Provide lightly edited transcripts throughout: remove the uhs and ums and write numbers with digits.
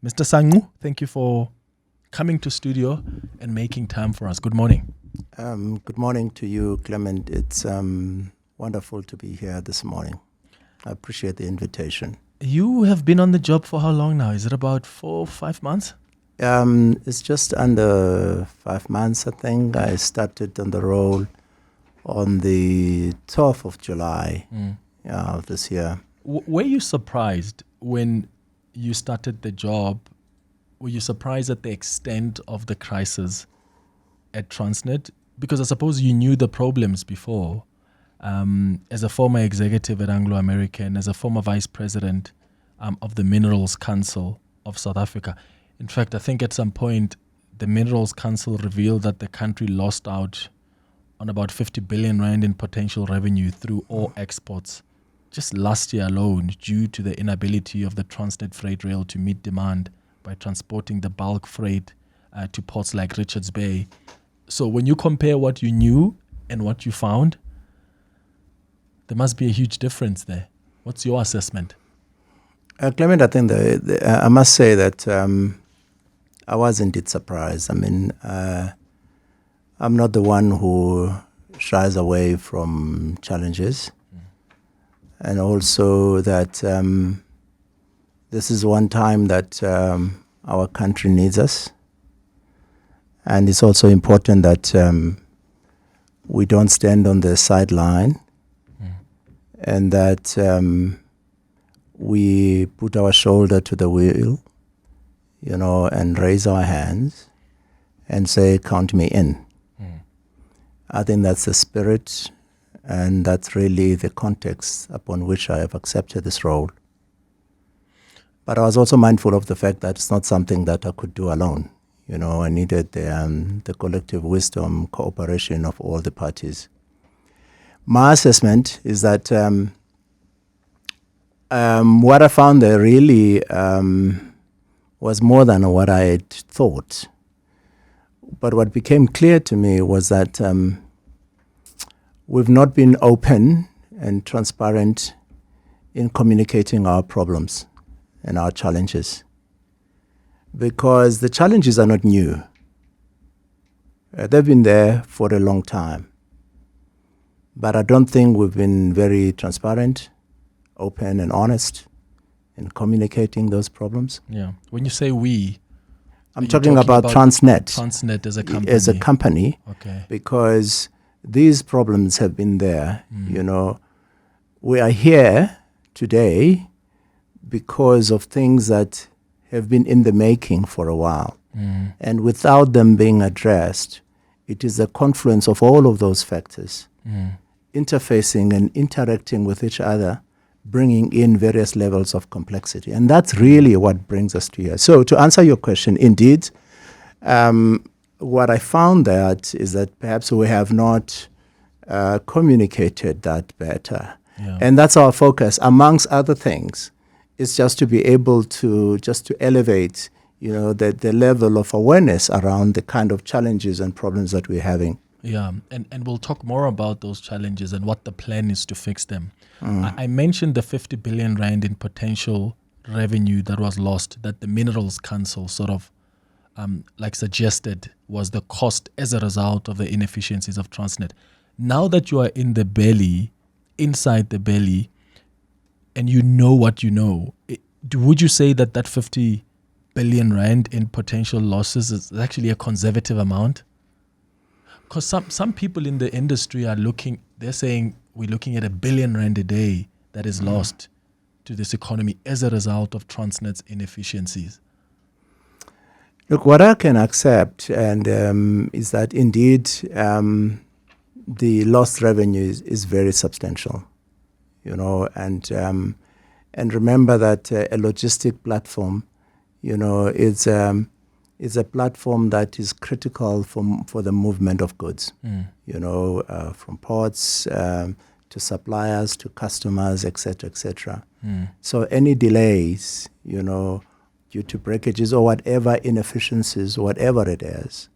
Mr. Sangqu, thank you for coming to studio and making time for us. Good morning. Good morning to you, Clement. It's wonderful to be here this morning. I appreciate the invitation. You have been on the job for how long now? Is it about 4 or 5 months? It's just under 5 months, I think. I started on the role on the 12th of July of this year. Were you surprised when you started the job? Were you surprised at the extent of the crisis at Transnet? Because I suppose you knew the problems before. As a former executive at Anglo American, as a former vice president of the Minerals Council of South Africa. In fact, I think at some point, the Minerals Council revealed that the country lost out on about 50 billion rand in potential revenue through ore exports just last year alone, due to the inability of the Transnet freight rail to meet demand by transporting the bulk freight to ports like Richards Bay. So when you compare what you knew and what you found, there must be a huge difference there. What's your assessment? Clement, I think I must say that I was indeed surprised. I mean, I'm not the one who shies away from challenges. And also that this is one time that our country needs us. And it's also important that we don't stand on the sideline and that we put our shoulder to the wheel, and raise our hands and say, count me in. I think that's the spirit, and that's really the context upon which I have accepted this role. But I was also mindful of the fact that it's not something that I could do alone. I needed the collective wisdom, cooperation of all the parties. My assessment is that what I found there really was more than what I had thought. But what became clear to me was that we've not been open and transparent in communicating our problems and our challenges. Because the challenges are not new. They've been there for a long time. But I don't think we've been very transparent, open and honest in communicating those problems. Yeah. When you say we, I'm talking about Transnet. Transnet as a company. As a company. Okay. Because these problems have been there. We are here today because of things that have been in the making for a while. And without them being addressed, it is a confluence of all of those factors interfacing and interacting with each other, bringing in various levels of complexity. And that's really what brings us to here. So to answer your question, indeed, what I found that is that perhaps we have not communicated that better. Yeah. And that's our focus, amongst other things. It's just to be able to elevate, the level of awareness around the kind of challenges and problems that we're having. Yeah, and we'll talk more about those challenges and what the plan is to fix them. I mentioned the 50 billion rand in potential revenue that was lost, that the Minerals Council sort of suggested was the cost as a result of the inefficiencies of Transnet. Now that you are in the belly, inside the belly, and you know what you know, would you say that 50 billion rand in potential losses is actually a conservative amount? Because some people in the industry they're saying we're looking at 1 billion rand a day that is lost to this economy as a result of Transnet's inefficiencies. Look, what I can accept is that indeed the lost revenue is very substantial, and remember that a logistic platform, is a platform that is critical for the movement of goods, from ports to suppliers to customers, etc., etc. So any delays, due to breakages or whatever inefficiencies, whatever it is,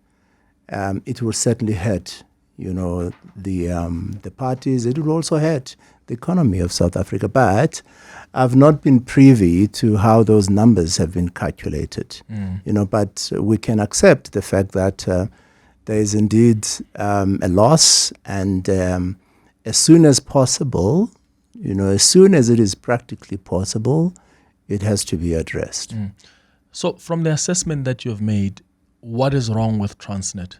it will certainly hurt, the parties. It will also hurt the economy of South Africa. But I've not been privy to how those numbers have been calculated. But we can accept the fact that there is indeed a loss, and as soon as possible, as soon as it is practically possible, it has to be addressed. So from the assessment that you've made, what is wrong with Transnet?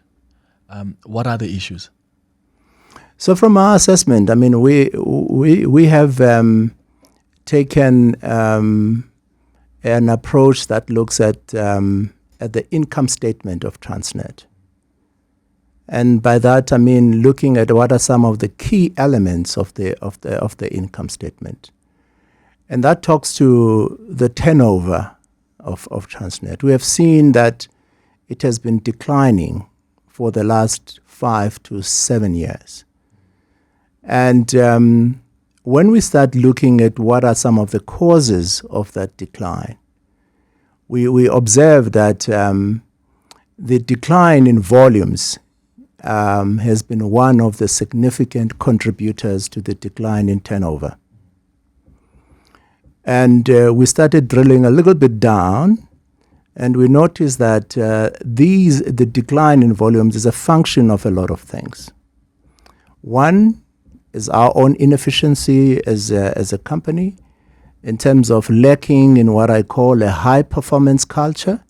What are the issues? So from our assessment, I mean, we have taken an approach that looks at the income statement of Transnet. And by that, I mean looking at what are some of the key elements of the income statement. And that talks to the turnover of Transnet. We have seen that it has been declining for the last 5 to 7 years. And when we start looking at what are some of the causes of that decline, we observe that the decline in volumes has been one of the significant contributors to the decline in turnover. And we started drilling a little bit down, and we noticed that the decline in volumes is a function of a lot of things. One is our own inefficiency as a company in terms of lacking in what I call a high-performance culture.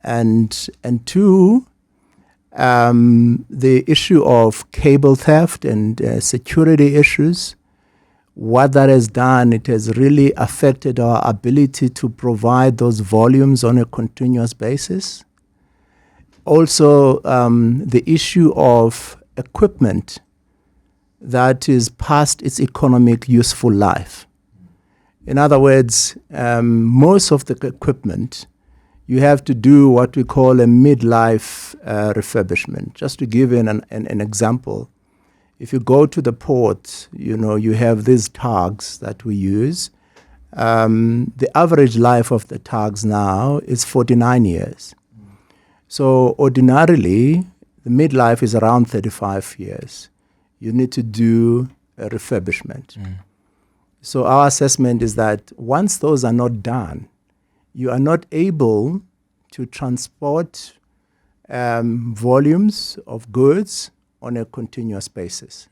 And two, the issue of cable theft and security issues. What that has done, it has really affected our ability to provide those volumes on a continuous basis. Also, the issue of equipment that is past its economic useful life. In other words, most of the equipment, you have to do what we call a midlife refurbishment. Just to give an example, if you go to the port, you have these tags that we use. The average life of the tags now is 49 years. So ordinarily, the midlife is around 35 years. You need to do a refurbishment. So our assessment is that once those are not done, you are not able to transport volumes of goods on a continuous basis.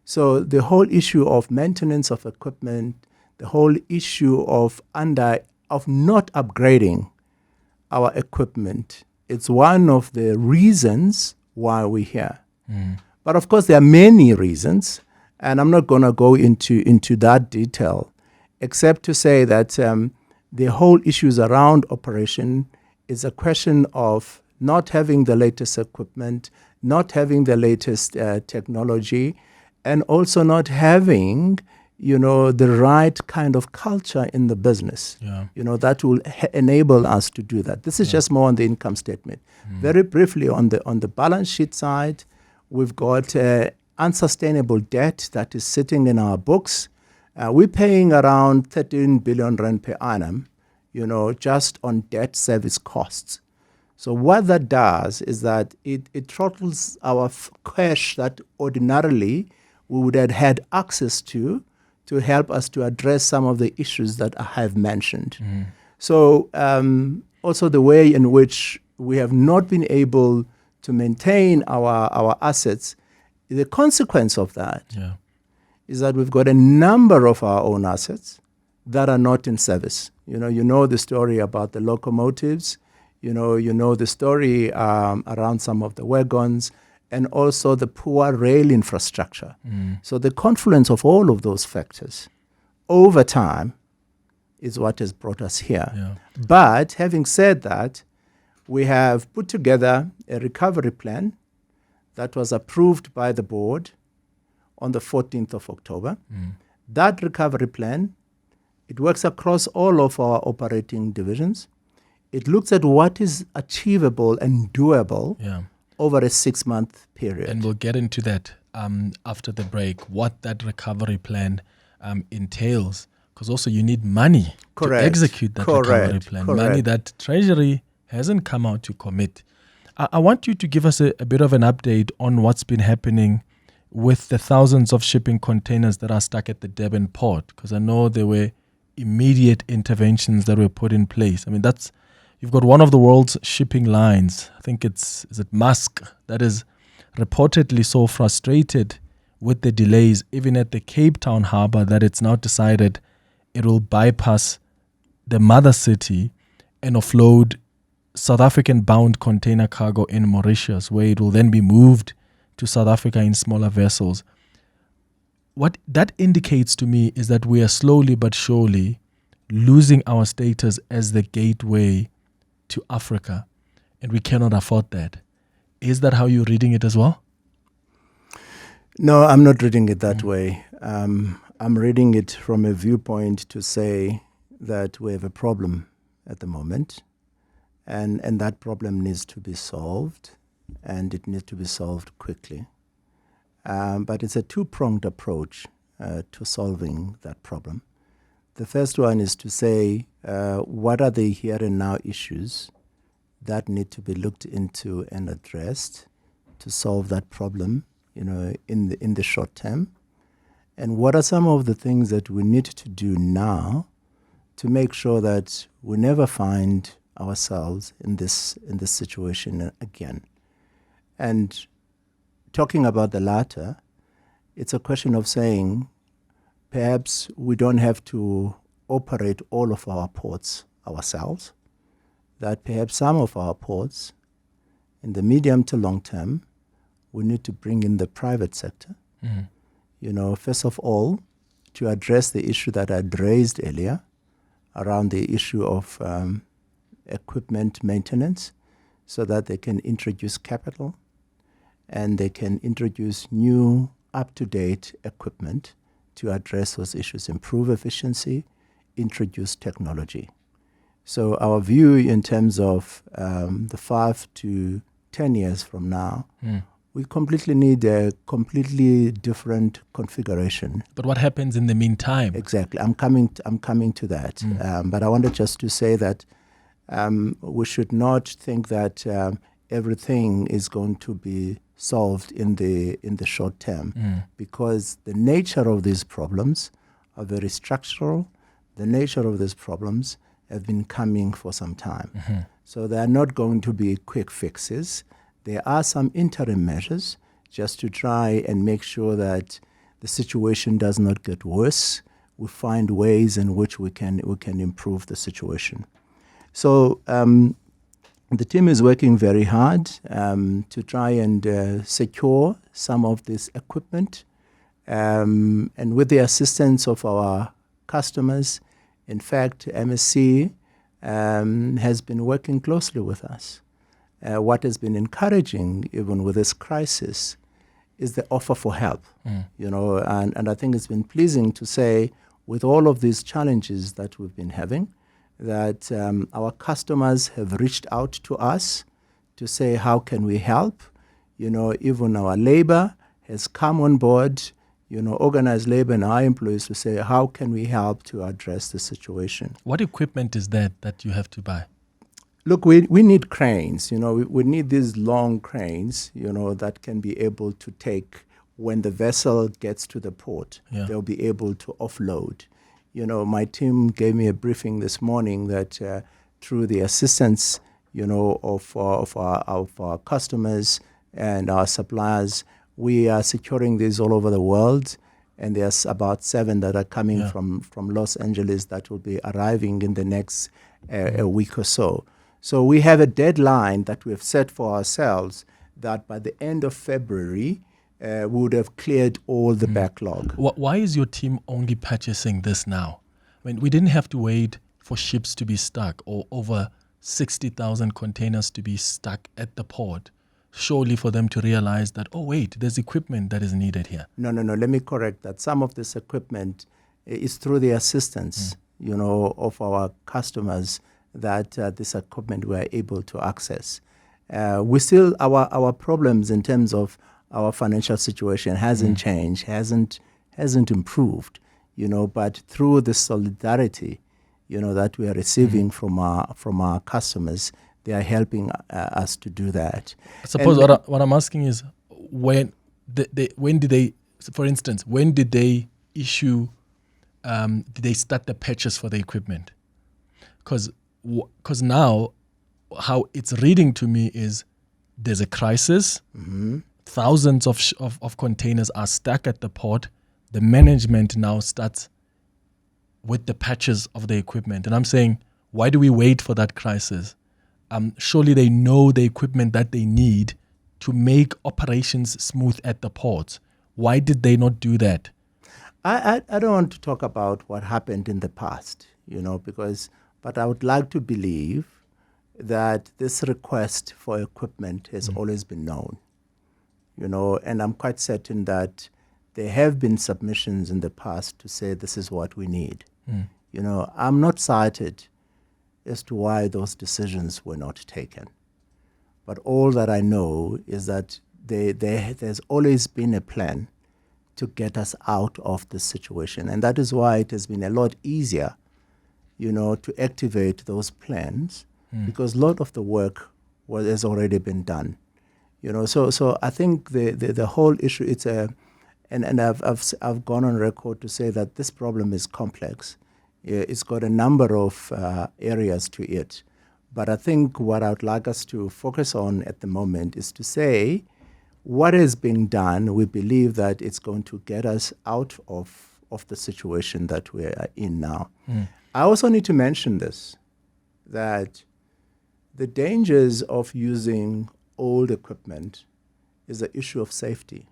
So the whole issue of maintenance of equipment, the whole issue of not upgrading our equipment, it's one of the reasons why we're here. But of course, there are many reasons, and I'm not going to go into that detail, except to say that the whole issues around operation is a question of not having the latest equipment, not having the latest technology, and also not having, the right kind of culture in the business, that will enable us to do that. This is just more on the income statement. Very briefly, on the balance sheet side, we've got unsustainable debt that is sitting in our books. We're paying around 13 billion rand per annum, just on debt service costs. So what that does is that it throttles our cash that ordinarily we would have had access to help us to address some of the issues that I have mentioned. So also the way in which we have not been able to maintain our assets, the consequence of that is that we've got a number of our own assets that are not in service. You know the story about the locomotives. You know the story around some of the wagons, and also the poor rail infrastructure. So the confluence of all of those factors over time is what has brought us here. But having said that, we have put together a recovery plan that was approved by the board on the 14th of October. That recovery plan, it works across all of our operating divisions. It looks at what is achievable and doable over a 6-month period. And we'll get into that after the break, what that recovery plan entails. Because also you need money to execute that recovery plan. Money that Treasury hasn't come out to commit. I want you to give us a bit of an update on what's been happening with the thousands of shipping containers that are stuck at the Durban port, because I know there were immediate interventions that were put in place. I mean, you've got one of the world's shipping lines, I think is it Musk, that is reportedly so frustrated with the delays, even at the Cape Town harbor, that it's now decided it will bypass the mother city and offload South African-bound container cargo in Mauritius, where it will then be moved to South Africa in smaller vessels. What that indicates to me is that we are slowly but surely losing our status as the gateway to Africa, and we cannot afford that. Is that how you're reading it as well? No, I'm not reading it that way. I'm reading it from a viewpoint to say that we have a problem at the moment, and that problem needs to be solved, and it needs to be solved quickly. But it's a two-pronged approach to solving that problem. The first one is to say, what are the here and now issues that need to be looked into and addressed to solve that problem, in the short term? And what are some of the things that we need to do now to make sure that we never find ourselves in this situation again? And talking about the latter, it's a question of saying perhaps we don't have to operate all of our ports ourselves, that perhaps some of our ports in the medium to long term, we need to bring in the private sector. First of all, to address the issue that I'd raised earlier around the issue of equipment maintenance, so that they can introduce capital and they can introduce new up-to-date equipment to address those issues, improve efficiency, introduce technology. So our view in terms of the 5 to 10 years from now, we completely need a completely different configuration. But what happens in the meantime? Exactly. I'm coming to that. But I wanted just to say that we should not think that everything is going to be solved in the short term, because the nature of these problems are very structural. The nature of these problems have been coming for some time. So they are not going to be quick fixes. There are some interim measures just to try and make sure that the situation does not get worse. We find ways in which we can improve the situation. So the team is working very hard to try and secure some of this equipment, and with the assistance of our customers. In fact, MSC has been working closely with us. What has been encouraging, even with this crisis, is the offer for help. And I think it's been pleasing to say, with all of these challenges that we've been having, that our customers have reached out to us to say, how can we help? Even our labor has come on board, organized labor and our employees to say, how can we help to address the situation? What equipment is that you have to buy? Look, we need cranes. We need these long cranes, that can be able to take, when the vessel gets to the port, they'll be able to offload. My team gave me a briefing this morning that through the assistance, of our customers and our suppliers, we are securing these all over the world. And there's about 7 that are coming from Los Angeles that will be arriving in the next a week or so. So we have a deadline that we have set for ourselves that by the end of February, we would have cleared all the backlog. Why is your team only purchasing this now? I mean, we didn't have to wait for ships to be stuck or over 60,000 containers to be stuck at the port, surely for them to realize that, oh, wait, there's equipment that is needed here. No. Let me correct that. Some of this equipment is through the assistance, of our customers that this equipment we are able to access. We still, our problems in terms of our financial situation hasn't changed, hasn't improved, but through the solidarity, that we are receiving from our customers, they are helping us to do that. I suppose what I'm asking is when did they, for instance, when did they issue, did they start the purchase for the equipment? Because now how it's reading to me is there's a crisis, thousands of containers are stuck at the port, the management now starts with the patches of the equipment. And I'm saying, why do we wait for that crisis? Surely they know the equipment that they need to make operations smooth at the ports. Why did they not do that? I don't want to talk about what happened in the past, but I would like to believe that this request for equipment has always been known, and I'm quite certain that there have been submissions in the past to say this is what we need. I'm not cited as to why those decisions were not taken. But all that I know is that there's always been a plan to get us out of this situation. And that is why it has been a lot easier, to activate those plans, because a lot of the work has already been done. So I think the whole issue, and I've gone on record to say that this problem is complex. It's got a number of areas to it. But I think what I would like us to focus on at the moment is to say what is being done. We believe that it's going to get us out of the situation that we're in now. I also need to mention this, that the dangers of using old equipment is an issue of safety.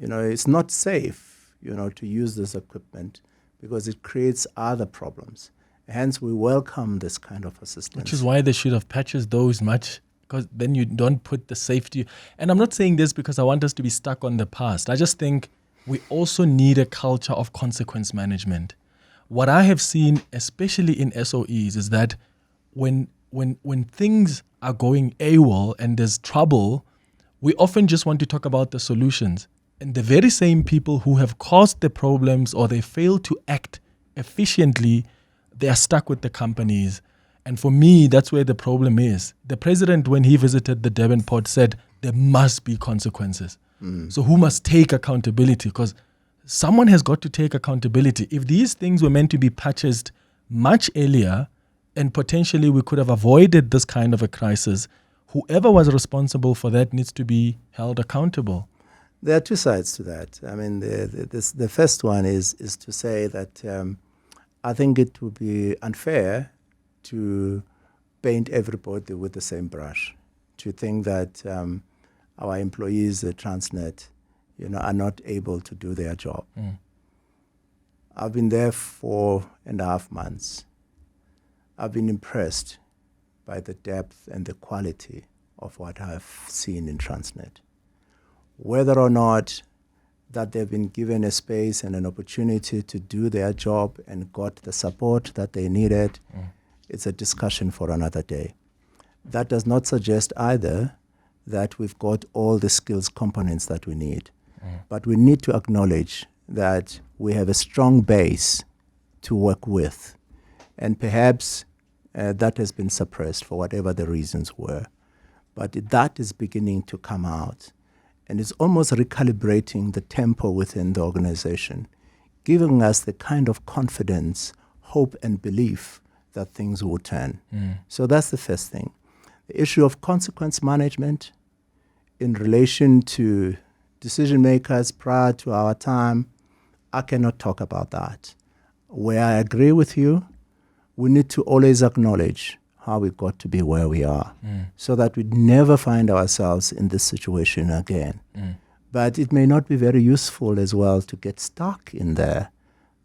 It's not safe, to use this equipment because it creates other problems. Hence, we welcome this kind of assistance. Which is why they should have patches those much, because then you don't put the safety. And I'm not saying this because I want us to be stuck on the past. I just think we also need a culture of consequence management. What I have seen, especially in SOEs, is that when things are going AWOL and there's trouble, we often just want to talk about the solutions. And the very same people who have caused the problems or they fail to act efficiently, they are stuck with the companies. And for me, that's where the problem is. The president, when he visited the Durban port, said there must be consequences. So who must take accountability? Because someone has got to take accountability. If these things were meant to be purchased much earlier and potentially we could have avoided this kind of a crisis, whoever was responsible for that needs to be held accountable. There are two sides to that. I mean, the first one is to say that I think it would be unfair to paint everybody with the same brush, to think that our employees at Transnet, are not able to do their job. I've been there 4.5 months. I've been impressed by the depth and the quality of what I've seen in Transnet. Whether or not that they've been given a space and an opportunity to do their job and got the support that they needed, it's a discussion for another day. That does not suggest either that we've got all the skills components that we need. But we need to acknowledge that we have a strong base to work with. And perhaps that has been suppressed for whatever the reasons were. But that is beginning to come out. And it's almost recalibrating the tempo within the organization, giving us the kind of confidence, hope, and belief that things will turn. So that's the first thing. The issue of consequence management in relation to decision makers prior to our time, I cannot talk about that. Where I agree with you, we need to always acknowledge how we got to be where we are so that we never find ourselves in this situation again. But it may not be very useful as well to get stuck in there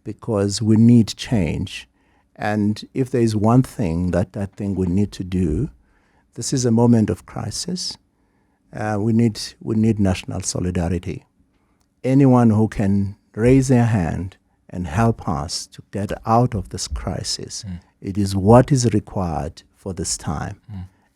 because we need change. And if there is one thing that I think we need to do, this is a moment of crisis. We need national solidarity. Anyone who can raise their hand and help us to get out of this crisis, it is what is required for this time.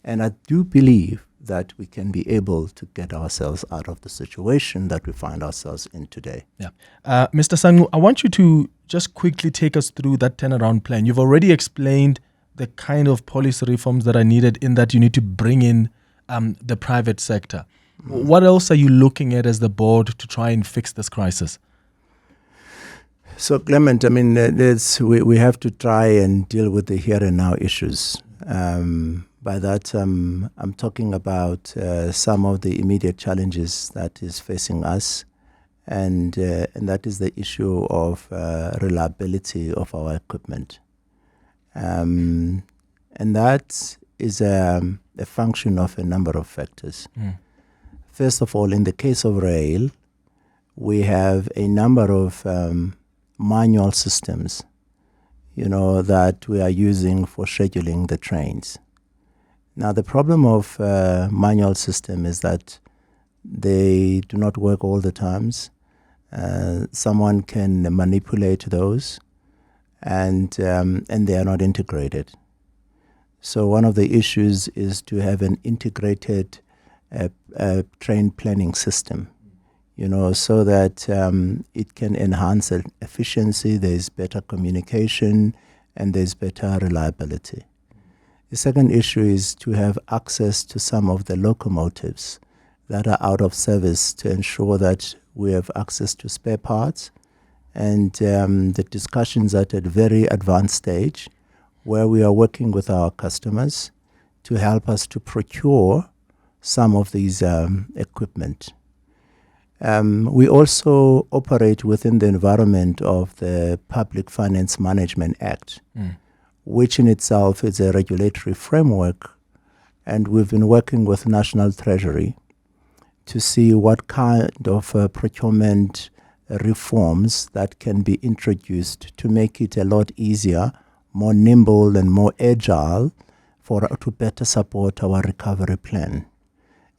And I do believe that we can be able to get ourselves out of the situation that we find ourselves in today. Yeah, Mr. Sangqu, I want you to just quickly take us through that turnaround plan. You've already explained the kind of policy reforms that are needed, in that you need to bring in the private sector. What else are you looking at as the board to try and fix this crisis? So, Clement, I mean, we have to try and deal with the here and now issues. By that, I'm talking about some of the immediate challenges that is facing us, and that is the issue of reliability of our equipment. And that is a function of a number of factors. First of all, in the case of rail, we have a number of manual systems, that we are using for scheduling the trains. Now, the problem of manual system is that they do not work all the times. Someone can manipulate those, and they are not integrated. So one of the issues is to have an integrated train planning system, so that it can enhance efficiency, there's better communication, and there's better reliability. The second issue is to have access to some of the locomotives that are out of service, to ensure that we have access to spare parts. And the discussions are at a very advanced stage, where we are working with our customers to help us to procure some of these equipment. We also operate within the environment of the Public Finance Management Act, which in itself is a regulatory framework, and we've been working with National Treasury to see what kind of procurement reforms that can be introduced to make it a lot easier, more nimble and more agile to better support our recovery plan.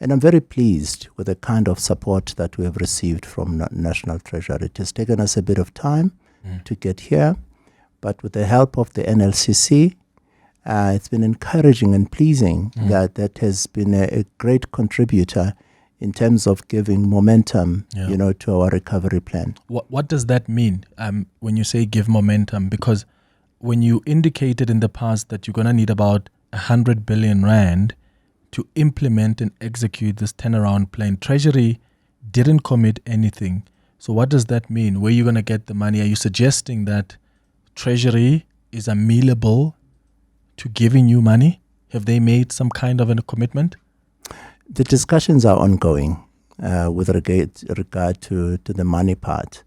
And I'm very pleased with the kind of support that we have received from National Treasury. It has taken us a bit of time to get here, but with the help of the NLCC, it's been encouraging and pleasing that has been a great contributor in terms of giving momentum, to our recovery plan. What does that mean when you say give momentum? Because when you indicated in the past that you're going to need about 100 billion rand to implement and execute this turnaround plan, Treasury didn't commit anything. So what does that mean? Where are you going to get the money? Are you suggesting that Treasury is amenable to giving you money? Have they made some kind of a commitment? The discussions are ongoing with regard to the money part.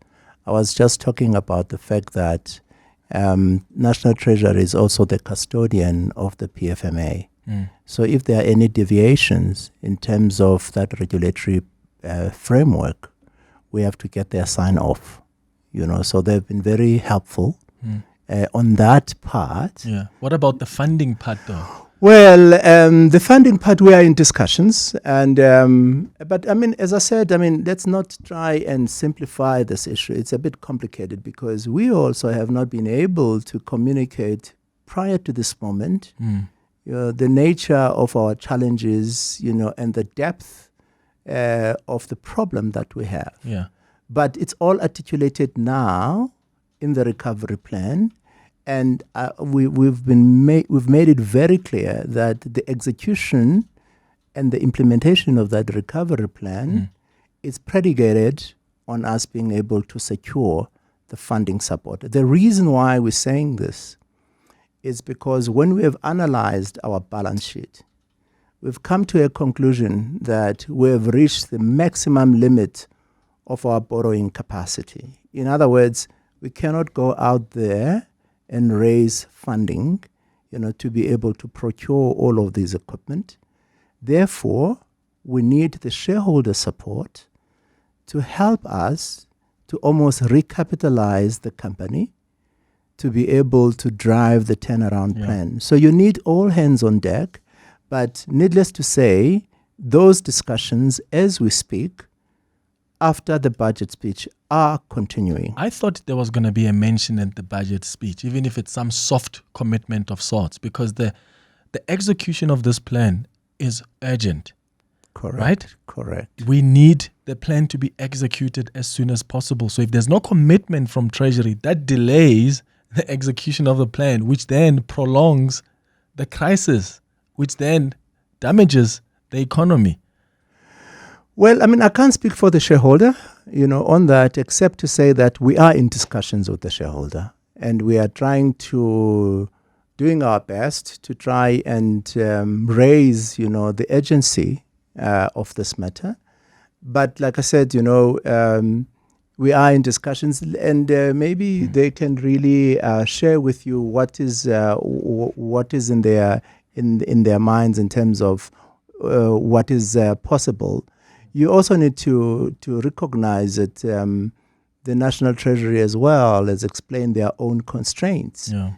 I was just talking about the fact that National Treasury is also the custodian of the PFMA. So if there are any deviations in terms of that regulatory framework, we have to get their sign off. So they've been very helpful on that part. Yeah. What about the funding part, though? Well, the funding part, we are in discussions, and but I mean, as I said, let's not try and simplify this issue. It's a bit complicated because we also have not been able to communicate prior to this moment the nature of our challenges, and the depth of the problem that we have. Yeah. But it's all articulated now in the recovery plan. And we've made it very clear that the execution and the implementation of that recovery plan is predicated on us being able to secure the funding support. The reason why we're saying this is because when we have analyzed our balance sheet, we've come to a conclusion that we have reached the maximum limit of our borrowing capacity. In other words, we cannot go out there and raise funding, to be able to procure all of these equipment. Therefore, we need the shareholder support to help us to almost recapitalize the company to be able to drive the turnaround plan. So you need all hands on deck, but needless to say, those discussions as we speak after the budget speech are continuing. I thought there was going to be a mention at the budget speech, even if it's some soft commitment of sorts, because the execution of this plan is urgent. Correct. Right? Correct. We need the plan to be executed as soon as possible. So if there's no commitment from Treasury, that delays the execution of the plan, which then prolongs the crisis, which then damages the economy? Well, I mean, I can't speak for the shareholder, on that, except to say that we are in discussions with the shareholder, and we are doing our best to try and raise, the urgency of this matter. But like I said, we are in discussions, and maybe they can really share with you what is in their minds in terms of what is possible. You also need to recognize that the National Treasury as well has explained their own constraints. Yeah.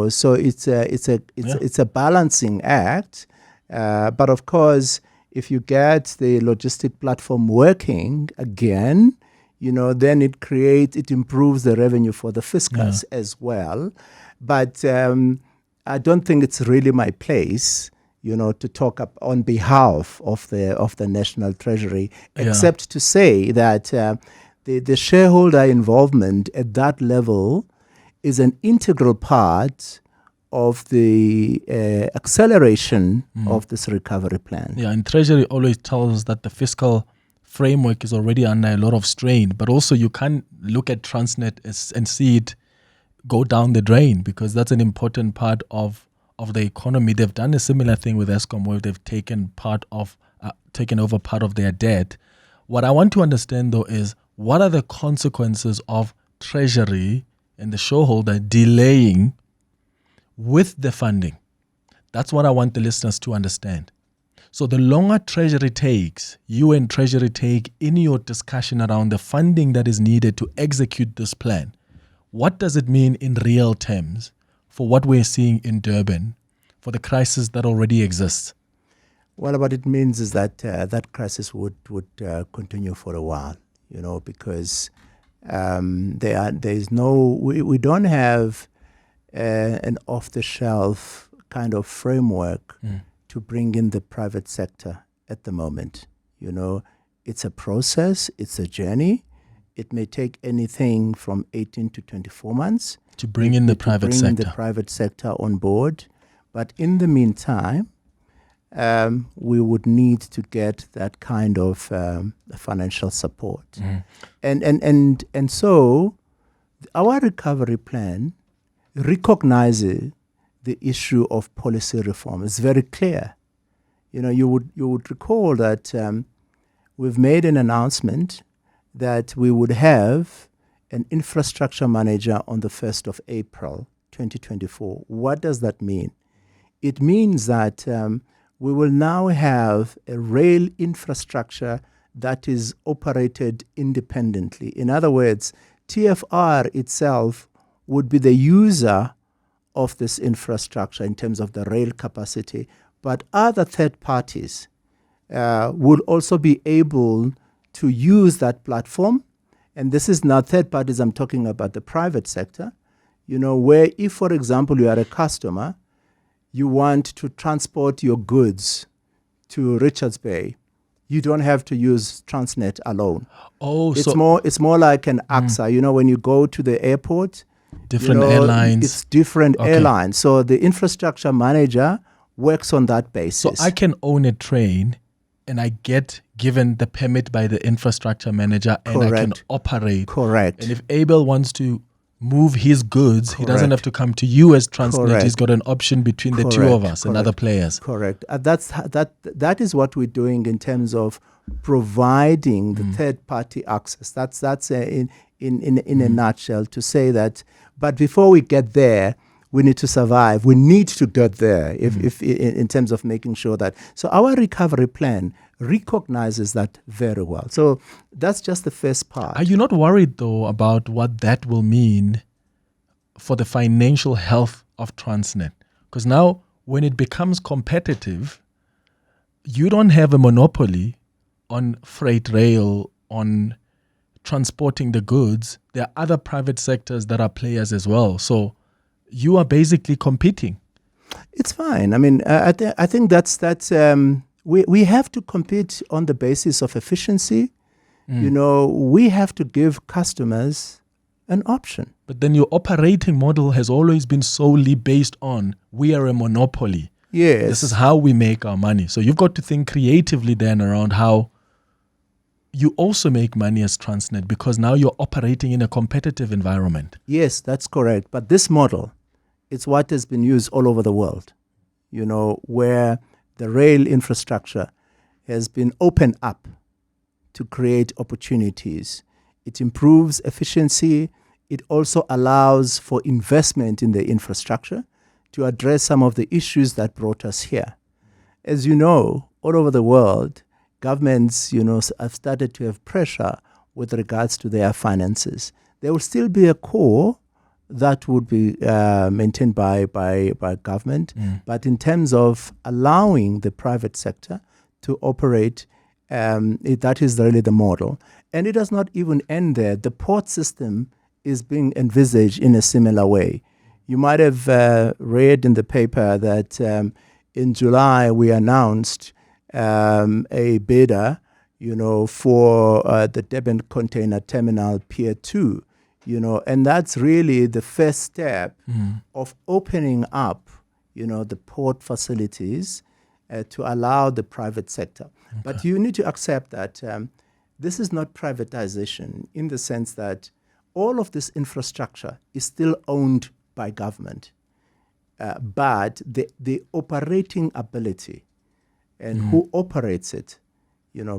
So it's a balancing act. But of course, if you get the logistic platform working again, then it improves the revenue for the fiscus as well. But I don't think it's really my place, to talk up on behalf of the National Treasury, except to say that the shareholder involvement at that level is an integral part of the acceleration of this recovery plan. Yeah, and Treasury always tells us that the fiscal framework is already under a lot of strain, but also you can't look at Transnet and see it go down the drain, because that's an important part of the economy. They've done a similar thing with Eskom, where they've taken over part of their debt. What I want to understand, though, is what are the consequences of Treasury and the shareholder delaying with the funding? That's what I want the listeners to understand. So the longer Treasury takes, you and Treasury take in your discussion around the funding that is needed to execute this plan, what does it mean in real terms for what we're seeing in Durban, for the crisis that already exists? Well, what it means is that that crisis would continue for a while, because we don't have an off-the-shelf kind of framework to bring in the private sector at the moment. It's a process, it's a journey. It may take anything from 18 to 24 months to bring in the private sector on board. But in the meantime, we would need to get that kind of financial support. And so our recovery plan recognizes the issue of policy reform. It's very clear. You would recall that we've made an announcement that we would have an infrastructure manager on the 1st of April 2024. What does that mean? It means that we will now have a rail infrastructure that is operated independently. In other words, TFR itself would be the user of this infrastructure in terms of the rail capacity, but other third parties will also be able to use that platform. And this is now third parties, I'm talking about the private sector, where if, for example, you are a customer, you want to transport your goods to Richards Bay, you don't have to use Transnet alone. It's more like an AXA. When you go to the airport, different airlines. It's different airlines. So the infrastructure manager works on that basis. So I can own a train and I get given the permit by the infrastructure manager and I can operate. Correct. And if Abel wants to move his goods, he doesn't have to come to you as Transnet. He's got an option between the two of us and other players. Correct. That is what we're doing in terms of providing the third-party access. That's in a nutshell to say that. But before we get there, we need to survive. We need to get there if in terms of making sure that. So our recovery plan recognizes that very well. So that's just the first part. Are you not worried, though, about what that will mean for the financial health of Transnet? Because now when it becomes competitive, you don't have a monopoly on freight rail, on transporting the goods. There are other private sectors that are players as well. So you are basically competing. It's fine. I mean, I think that's we have to compete on the basis of efficiency. We have to give customers an option. But then your operating model has always been solely based on we are a monopoly. Yes. This is how we make our money. So you've got to think creatively then around how you also make money as Transnet, because now you're operating in a competitive environment. Yes, that's correct. But this model, it's what has been used all over the world, where the rail infrastructure has been opened up to create opportunities. It improves efficiency. It also allows for investment in the infrastructure to address some of the issues that brought us here. As you know, all over the world, governments, have started to have pressure with regards to their finances. There will still be a core that would be maintained by government, but in terms of allowing the private sector to operate, that is really the model. And it does not even end there. The port system is being envisaged in a similar way. You might have read in the paper that in July we announced a bidder, for the Durban Container Terminal Pier 2, and that's really the first step of opening up, the port facilities to allow the private sector. Okay. But you need to accept that this is not privatization in the sense that all of this infrastructure is still owned by government, but the operating ability and who operates it,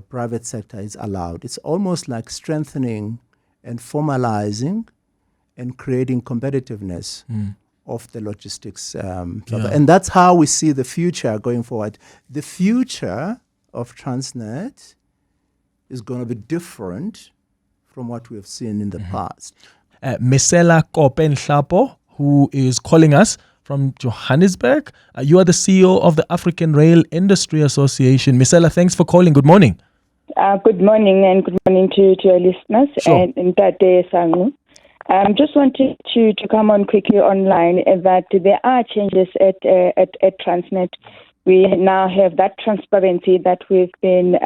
private sector is allowed. It's almost like strengthening and formalizing and creating competitiveness of the logistics. And that's how we see the future going forward. The future of Transnet is going to be different from what we have seen in the past. Misela Kopenhlapo, who is calling us from Johannesburg. You are the CEO of the African Rail Industry Association. Misela, thanks for calling. Good morning. Good morning, and good morning to your listeners. Sure. And Andile Sangqu. Just wanted to come on quickly online that there are changes at Transnet. We now have that transparency that we've been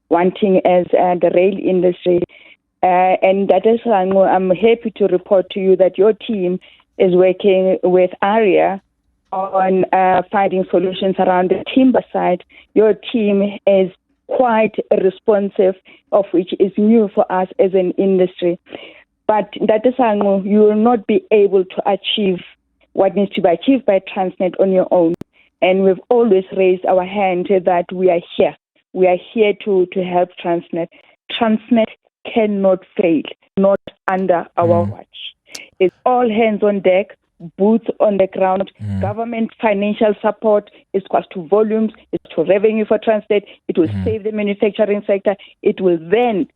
wanting as the rail industry. And Andile Sangqu, I'm happy to report to you that your team is working with ARIA on finding solutions around the timber side. Your team is quite responsive, of which is new for us as an industry. But Andile Sangqu, you will not be able to achieve what needs to be achieved by Transnet on your own. And we've always raised our hand that we are here. We are here to help Transnet. Transnet cannot fail, not under our watch. It's all hands on deck, boots on the ground, government financial support. It's cost to volumes, it's to revenue for Transnet. It will save the manufacturing sector. It will then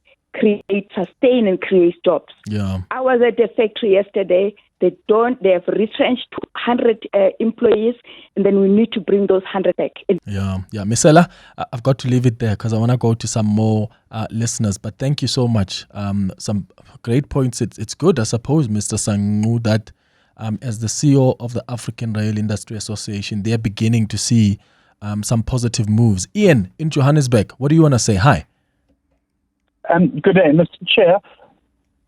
sustain and create jobs. Yeah. I was at the factory yesterday. They have retrenched 100 employees, and then we need to bring those 100 back. Yeah. Misela, I've got to leave it there because I want to go to some more listeners, but thank you so much. Some great points. It's good, I suppose, Mr. Sangqu, that as the CEO of the African Rail Industry Association, they're beginning to see some positive moves. Ian, in Johannesburg, what do you want to say? Hi. Good day, Mr. Chair.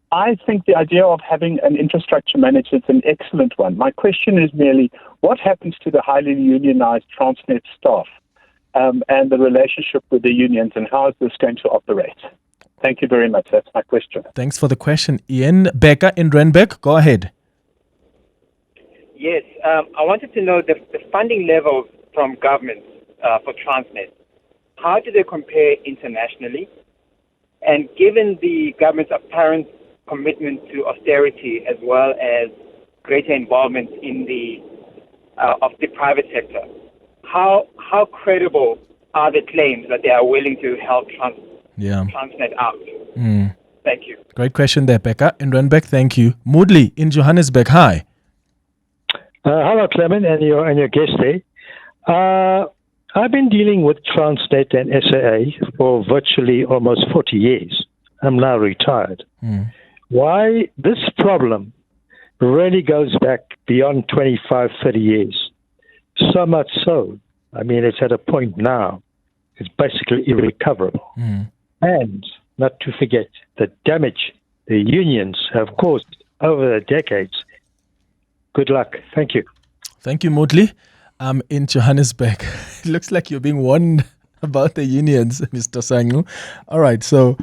I think the idea of having an infrastructure manager is an excellent one. My question is merely, what happens to the highly unionized Transnet staff and the relationship with the unions, and how is this going to operate? Thank you very much. That's my question. Thanks for the question, Ian. Becca in Randburg, go ahead. Yes, I wanted to know the funding levels from governments for Transnet. How do they compare internationally? And given the government's apparent commitment to austerity as well as greater involvement in of the private sector, how credible are the claims that they are willing to help Transnet out? Thank you. Great question there, Becca. In Randburg, thank you. Moodley in Johannesburg, hi. Hello, Clement, and your guest there. I've been dealing with Transnet and SAA for virtually almost 40 years. I'm now retired. Why this problem really goes back beyond 25, 30 years. So much so, it's at a point now, it's basically irrecoverable. And not to forget the damage the unions have caused over the decades. Good luck. Thank you. Thank you, Motli. In Johannesburg. It looks like you're being warned about the unions, Mr. Sangqu. All right, so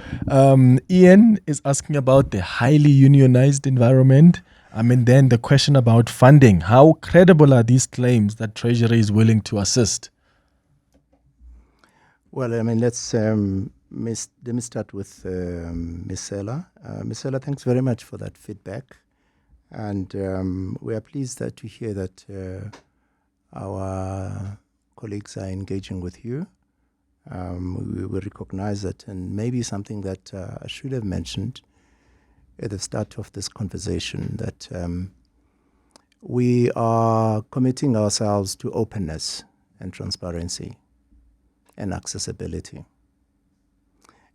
Ian is asking about the highly unionized environment. Then the question about funding. How credible are these claims that Treasury is willing to assist? Well, let me start with Ms. Sela. Ms. Sela, thanks very much for that feedback. And we are pleased to hear that our colleagues are engaging with you. We recognize that, and maybe something that I should have mentioned at the start of this conversation, that we are committing ourselves to openness and transparency and accessibility.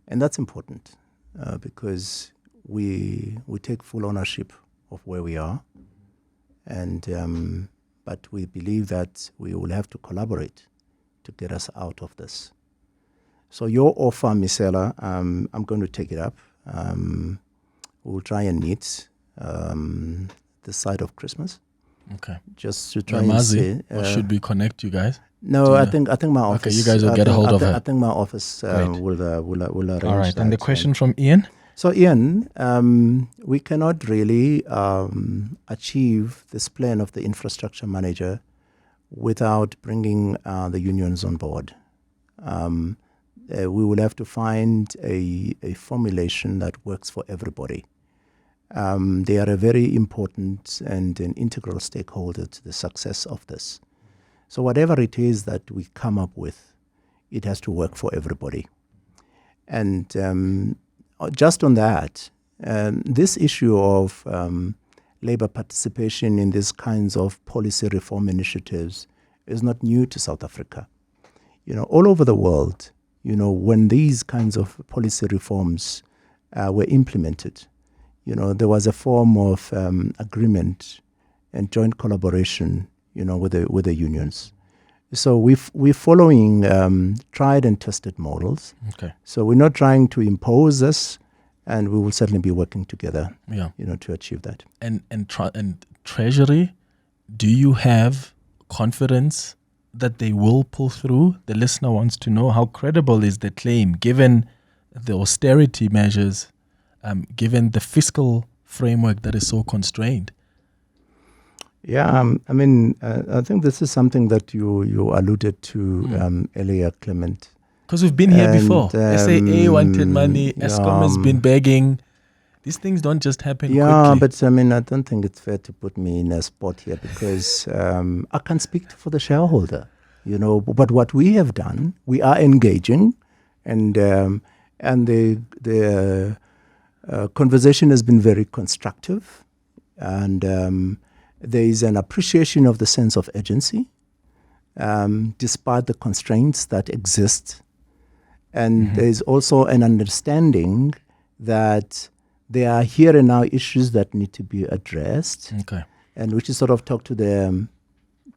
And that's important because we take full ownership of where we are, and but we believe that we will have to collaborate to get us out of this. So your offer, Misela, I'm going to take it up. We'll try and meet this side of Christmas. Okay. Just to try and see. Or should we connect you guys? No, I think my office. Okay, you guys will get a hold of her. I think my office will arrange. All right, that. and the question from Ian. So Ian, we cannot really achieve this plan of the infrastructure manager without bringing the unions on board. We will have to find a formulation that works for everybody. They are a very important and an integral stakeholder to the success of this. So whatever it is that we come up with, it has to work for everybody. And just on that, this issue of labor participation in these kinds of policy reform initiatives is not new to South Africa. All over the world, when these kinds of policy reforms were implemented, there was a form of agreement and joint collaboration, with the unions. So we're following tried and tested models. Okay. So we're not trying to impose this, and we will certainly be working together, to achieve that. And Treasury, do you have confidence that they will pull through? The listener wants to know, how credible is the claim given the austerity measures, given the fiscal framework that is so constrained? Yeah, I think this is something that you alluded to earlier, Clement. Because we've been here before. SAA wanted money, Eskom has been begging. These things don't just happen quickly. Yeah, but I don't think it's fair to put me in a spot here because I can't speak for the shareholder, But what we have done, we are engaging, and the conversation has been very constructive, and there is an appreciation of the sense of urgency, despite the constraints that exist. And there is also an understanding that there are here and now issues that need to be addressed. Okay. And which is sort of talk to the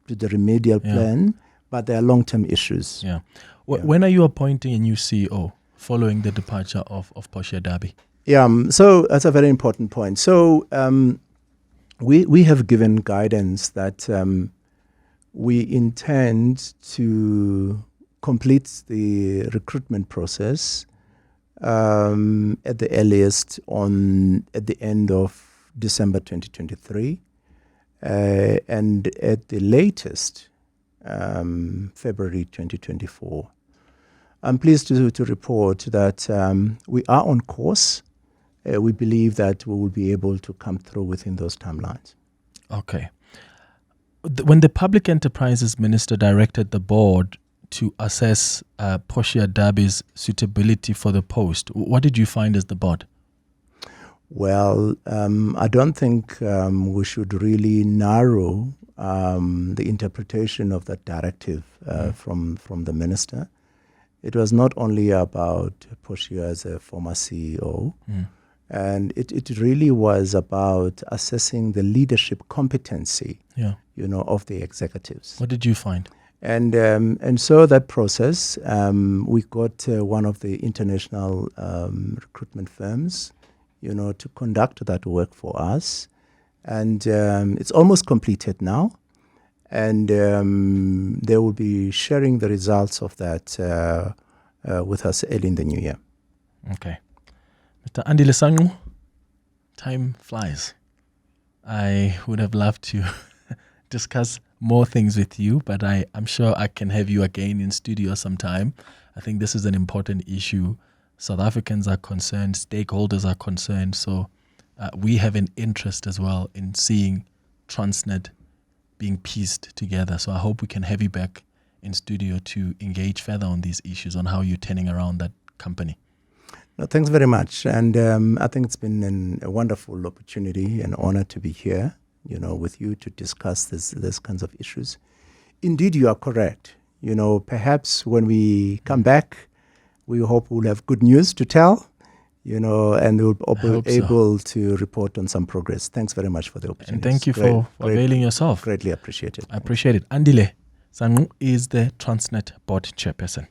remedial plan, but there are long-term issues. Yeah. When are you appointing a new CEO following the departure of Portia Derby? Yeah, so that's a very important point. So we have given guidance that we intend to complete the recruitment process at the earliest at the end of December 2023, and at the latest February 2024. I'm pleased to report that we are on course. We believe that we will be able to come through within those timelines. Okay. When the Public Enterprises Minister directed the board to assess Portia Derby's suitability for the post, what did you find as the board? Well, I don't think we should really narrow the interpretation of that directive from the minister. It was not only about Portia as a former CEO, and it really was about assessing the leadership competency, of the executives. What did you find? And so that process, we got one of the international recruitment firms, to conduct that work for us. And it's almost completed now. And they will be sharing the results of that with us early in the new year. Okay. Mr. Andile Sangqu, time flies. I would have loved to discuss more things with you, but I'm sure I can have you again in studio sometime. I think this is an important issue. South Africans are concerned, stakeholders are concerned, so we have an interest as well in seeing Transnet being pieced together. So I hope we can have you back in studio to engage further on these issues, on how you're turning around that company. No, thanks very much. And I think it's been a wonderful opportunity and honor to be here, with you to discuss this kinds of issues. Indeed, you are correct. Perhaps when we come back, we hope we'll have good news to tell, and we'll be able to report on some progress. Thanks very much for the opportunity. And thank you for availing yourself. Greatly appreciated. I appreciate it. Andile Sangqu is the Transnet board chairperson.